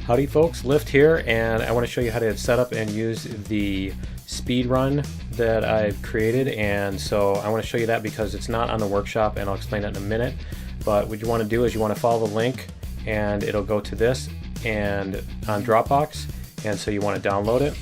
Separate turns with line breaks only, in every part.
Howdy folks, Lift here, and I want to show you how to set up and use the Speedrun that I've created. And so I want to show you that because it's not on the workshop, and I'll explain that in a minute. But what you want to do is you want to follow the link and it'll go to this and on Dropbox, and so you want to download it.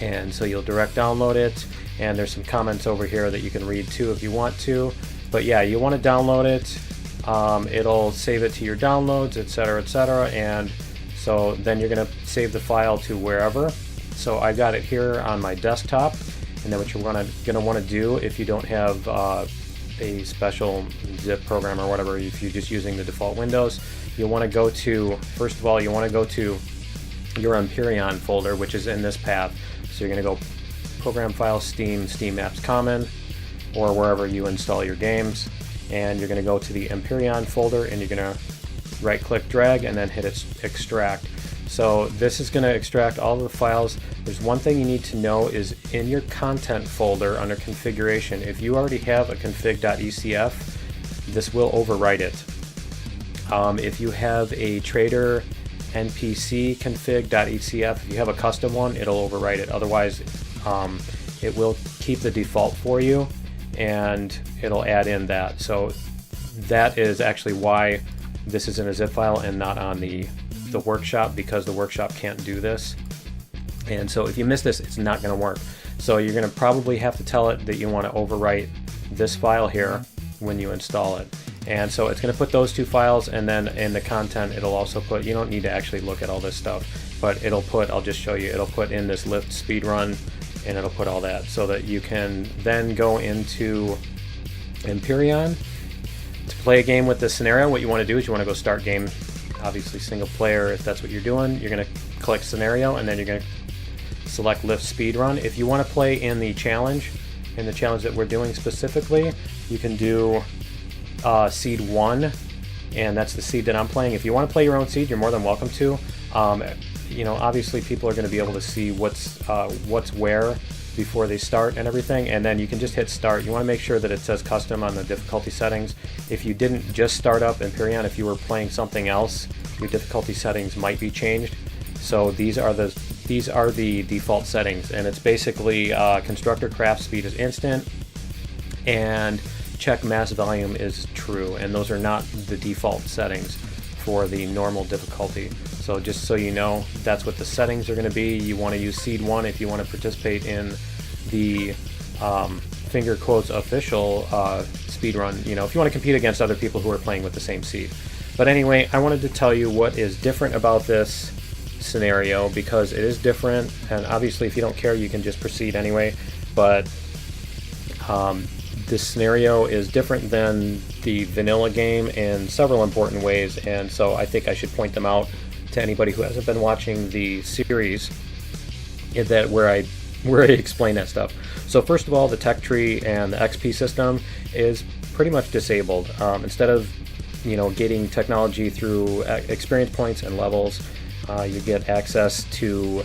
And so you'll direct download it, and there's some comments over here that you can read too if you want to. But yeah, you want to download it. It'll save it to your downloads, etc., etc. And so then you're going to save the file to wherever. So I got it here on my desktop. And then what you're going to want to do, if you don't have a special zip program or whatever, if you're just using the default Windows, you'll want to go to, first of all, you want to go to your Empyrion folder, which is in this path. So you're going to go Program Files, Steam, Steam Apps Common, or wherever you install your games. And you're going to go to the Empyrion folder, and you're going to right click, drag, and then hit extract. So this is going to extract all of the files. There's one thing you need to know is in your content folder under configuration, if you already have a config.ecf, this will overwrite it. If you have a trader npc config.ecf, if you have a custom one, it'll overwrite it. Otherwise, it will keep the default for you and it'll add in that. So that is actually why this is in a zip file and not on the workshop, because the workshop can't do this. And so if you miss this, it's not going to work. So you're going to probably have to tell it that you want to overwrite this file here when you install it. And so it's going to put those two files, and then in the content it'll also put, you don't need to actually look at all this stuff, but it'll put, I'll just show you, it'll put in this lift speedrun, and it'll put all that so that you can then go into Empyrion to play a game with this scenario. What you want to do is you want to go start game, obviously single player if that's what you're doing. You're going to click scenario, and then you're going to select lift speedrun. If you want to play in the challenge that we're doing specifically, you can do seed 1, and that's the seed that I'm playing. If you want to play your own seed, you're more than welcome to. You know, obviously people are going to be able to see what's where before they start and everything, and then you can just hit start. You want to make sure that it says custom on the difficulty settings. If you didn't just start up Empyrion, if you were playing something else, your difficulty settings might be changed. So these are the default settings, and it's basically constructor craft speed is instant and check mass volume is true, and those are not the default settings for the normal difficulty. So just so you know, that's what the settings are going to be. You want to use seed 1 if you want to participate in the finger quotes official speedrun, you know, if you want to compete against other people who are playing with the same seed. But anyway, I wanted to tell you what is different about this scenario, because it is different, and obviously if you don't care you can just proceed anyway, but this scenario is different than the vanilla game in several important ways, and so I think I should point them out to anybody who hasn't been watching the series where I explain that stuff. So first of all, the tech tree and the XP system is pretty much disabled. Instead of, you know, getting technology through experience points and levels, you get access to,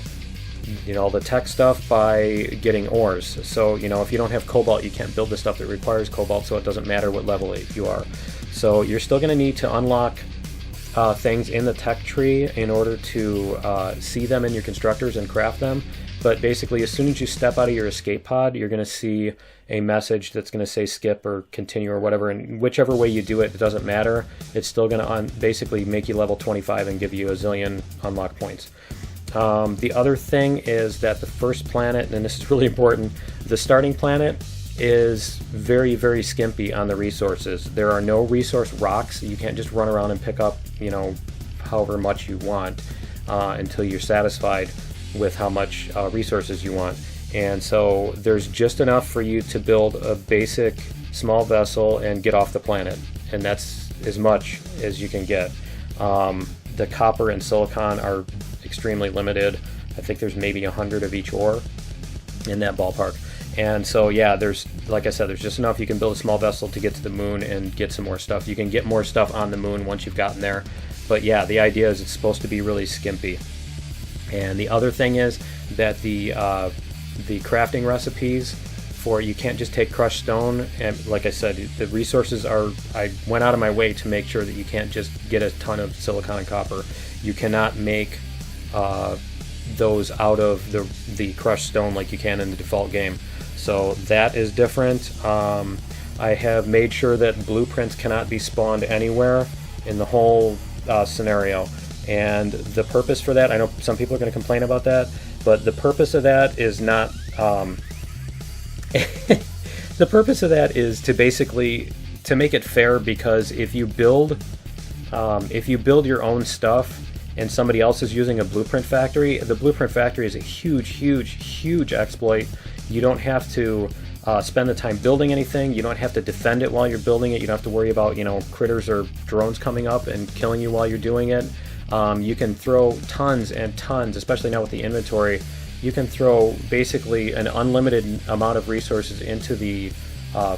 you know, all the tech stuff by getting ores. So, you know, if you don't have cobalt, you can't build the stuff that requires cobalt, so it doesn't matter what level you are. So you're still going to need to unlock things in the tech tree in order to see them in your constructors and craft them. But basically, as soon as you step out of your escape pod, you're going to see a message that's going to say skip or continue or whatever, and whichever way you do it, it doesn't matter. It's still going to basically make you level 25 and give you a zillion unlock points. The other thing is that the first planet, and this is really important, the starting planet is very, very skimpy on the resources. There are no resource rocks. You can't just run around and pick up, you know, however much you want until you're satisfied with how much resources you want. And so there's just enough for you to build a basic small vessel and get off the planet, and that's as much as you can get. The copper and silicon are extremely limited. I think there's maybe 100 of each ore in that ballpark. And so yeah, there's, like I said, there's just enough. You can build a small vessel to get to the moon and get some more stuff. You can get more stuff on the moon once you've gotten there. But yeah, the idea is it's supposed to be really skimpy. And the other thing is that the crafting recipes for, you can't just take crushed stone, and like I said, the resources are, I went out of my way to make sure that you can't just get a ton of silicon and copper. You cannot make those out of the crushed stone like you can in the default game. So that is different. I have made sure that blueprints cannot be spawned anywhere in the whole scenario. And the purpose for that, I know some people are going to complain about that, but the purpose of that is not... the purpose of that is to basically to make it fair, because if you build your own stuff and somebody else is using a blueprint factory, the blueprint factory is a huge exploit. You don't have to spend the time building anything. You don't have to defend it while you're building it. You don't have to worry about, you know, critters or drones coming up and killing you while you're doing it. You can throw tons and tons, especially now with the inventory. You can throw basically an unlimited amount of resources into the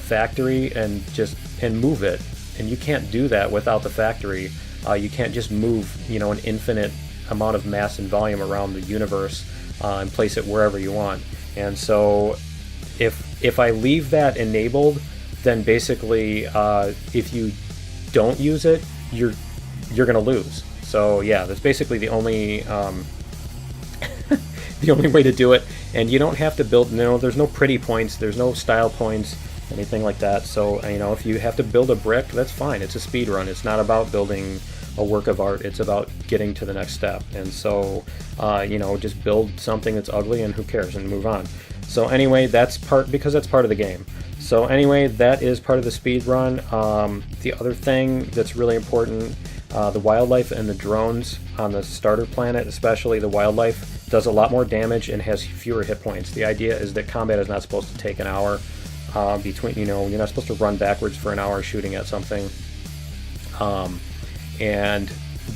factory and move it. And you can't do that without the factory. You can't just move, you know, an infinite amount of mass and volume around the universe and place it wherever you want. And so if I leave that enabled, then basically if you don't use it, you're gonna lose. So yeah, that's basically the only the only way to do it. And you don't have to build, you know, there's no pretty points, there's no style points, anything like that. So, you know, if you have to build a brick, that's fine. It's a speed run. It's not about building a work of art. It's about getting to the next step. And so, you know, just build something that's ugly and who cares, and move on. So anyway, that's because that's part of the game. So anyway, that is part of the speed run. The other thing that's really important, the wildlife and the drones on the starter planet, especially the wildlife, does a lot more damage and has fewer hit points. The idea is that combat is not supposed to take an hour between, you know, you're not supposed to run backwards for an hour shooting at something. And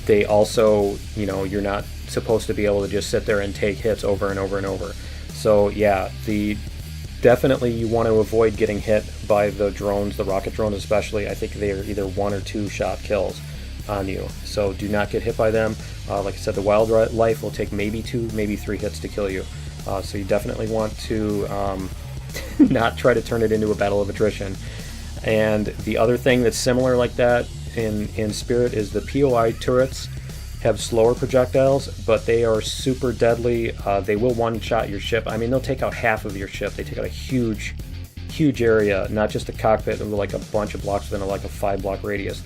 they also, you know, you're not supposed to be able to just sit there and take hits over and over and over. So yeah, definitely you want to avoid getting hit by the drones, the rocket drones especially. I think they are either 1 or 2 shot kills on you. So do not get hit by them. Like I said, the wildlife will take maybe 2, maybe 3 hits to kill you. So you definitely want to not try to turn it into a battle of attrition. And the other thing that's similar like that in Spirit is the POI turrets have slower projectiles, but they are super deadly. They will one-shot your ship. I mean, they'll take out half of your ship. They take out a huge area, not just a cockpit, but like a bunch of blocks within like a 5-block radius.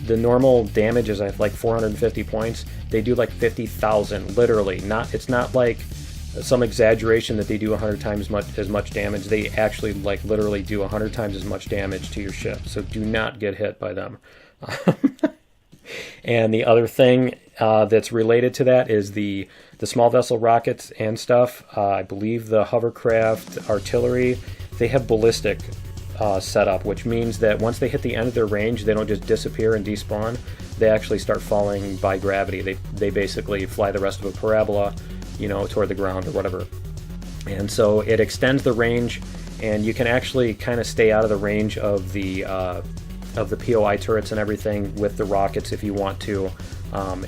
The normal damage is like 450 points. They do like 50,000, literally. It's not like some exaggeration that they do 100 times as much damage. They actually like literally do 100 times as much damage to your ship. So do not get hit by them. And the other thing that's related to that is the small vessel rockets and stuff. I believe the hovercraft artillery, they have ballistic setup, which means that once they hit the end of their range, they don't just disappear and despawn. They actually start falling by gravity. They basically fly the rest of a parabola, you know, toward the ground or whatever. And so it extends the range, and you can actually kind of stay out of the range of the POI turrets and everything with the rockets if you want to,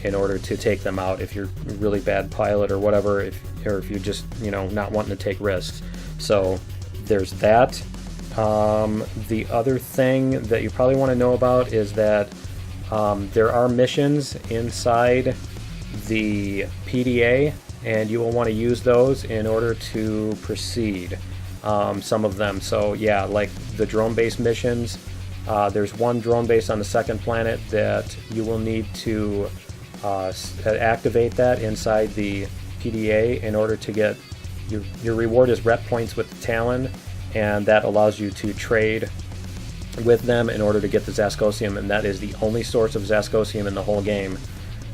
in order to take them out if you're a really bad pilot or whatever, or if you're just, you know, not wanting to take risks. So there's that. The other thing that you probably want to know about is that there are missions inside the PDA, and you will want to use those in order to proceed, some of them. So yeah, like the drone-based missions, there's one drone base on the second planet that you will need to activate that inside the PDA in order to get your reward is rep points with the Talon, and that allows you to trade with them in order to get the Zascosium, and that is the only source of Zascosium in the whole game,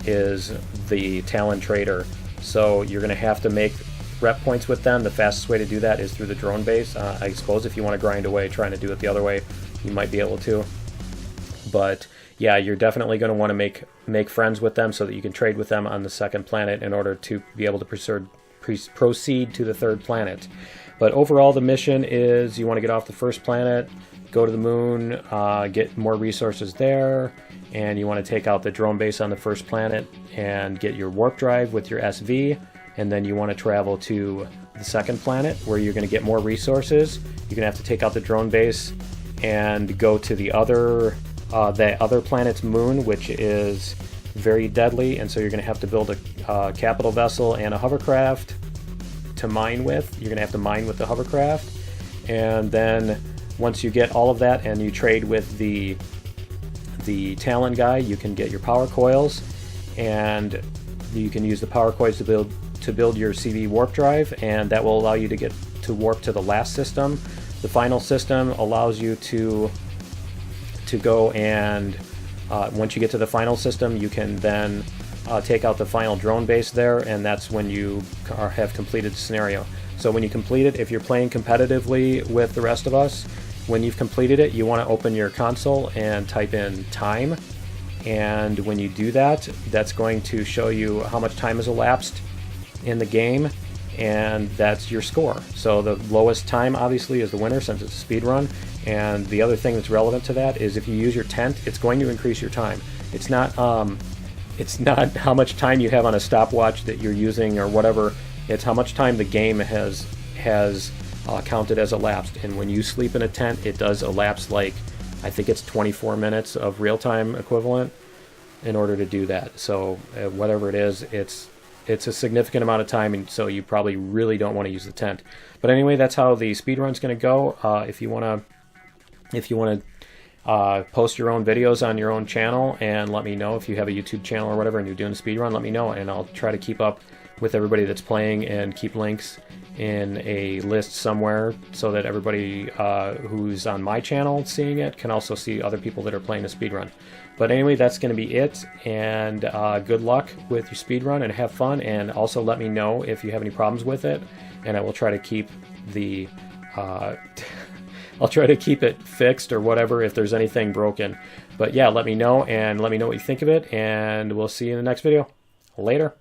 is the Talon Trader. So you're going to have to make rep points with them. The fastest way to do that is through the drone base. I suppose if you want to grind away trying to do it the other way, you might be able to. But yeah, you're definitely going to want to make friends with them so that you can trade with them on the second planet in order to be able to proceed to the third planet. But overall, the mission is you want to get off the first planet, go to the moon, get more resources there, and you want to take out the drone base on the first planet and get your warp drive with your SV, and then you want to travel to the second planet where you're going to get more resources. You're going to have to take out the drone base and go to the other planet's moon, which is very deadly, and so you're going to have to build a capital vessel and a hovercraft to mine with. You're going to have to mine with the hovercraft, and then once you get all of that and you trade with the Talon guy, you can get your power coils, and you can use the power coils to build your CV warp drive, and that will allow you to get to warp to the last system. The final system allows you to go and once you get to the final system, you can then take out the final drone base there, and that's when you have completed the scenario. So when you complete it, if you're playing competitively with the rest of us, when you've completed it, you want to open your console and type in time, and when you do that, that's going to show you how much time has elapsed in the game, and that's your score. So the lowest time obviously is the winner, since it's a speed run. And the other thing that's relevant to that is if you use your tent, it's going to increase your time. It's not how much time you have on a stopwatch that you're using or whatever. It's how much time the game has counted as elapsed. And when you sleep in a tent, it does elapse, like, I think it's 24 minutes of real-time equivalent in order to do that. So whatever it is, it's a significant amount of time, and so you probably really don't want to use the tent. But anyway, that's how the speedrun's going to go. If you want to post your own videos on your own channel and let me know if you have a YouTube channel or whatever and you're doing a speedrun, let me know, and I'll try to keep up with everybody that's playing and keep links in a list somewhere so that everybody who's on my channel seeing it can also see other people that are playing a speedrun. But anyway, that's going to be it, and good luck with your speedrun and have fun, and also let me know if you have any problems with it, and I will try to keep the I'll try to keep it fixed or whatever if there's anything broken. But yeah, let me know, and let me know what you think of it, and we'll see you in the next video. Later.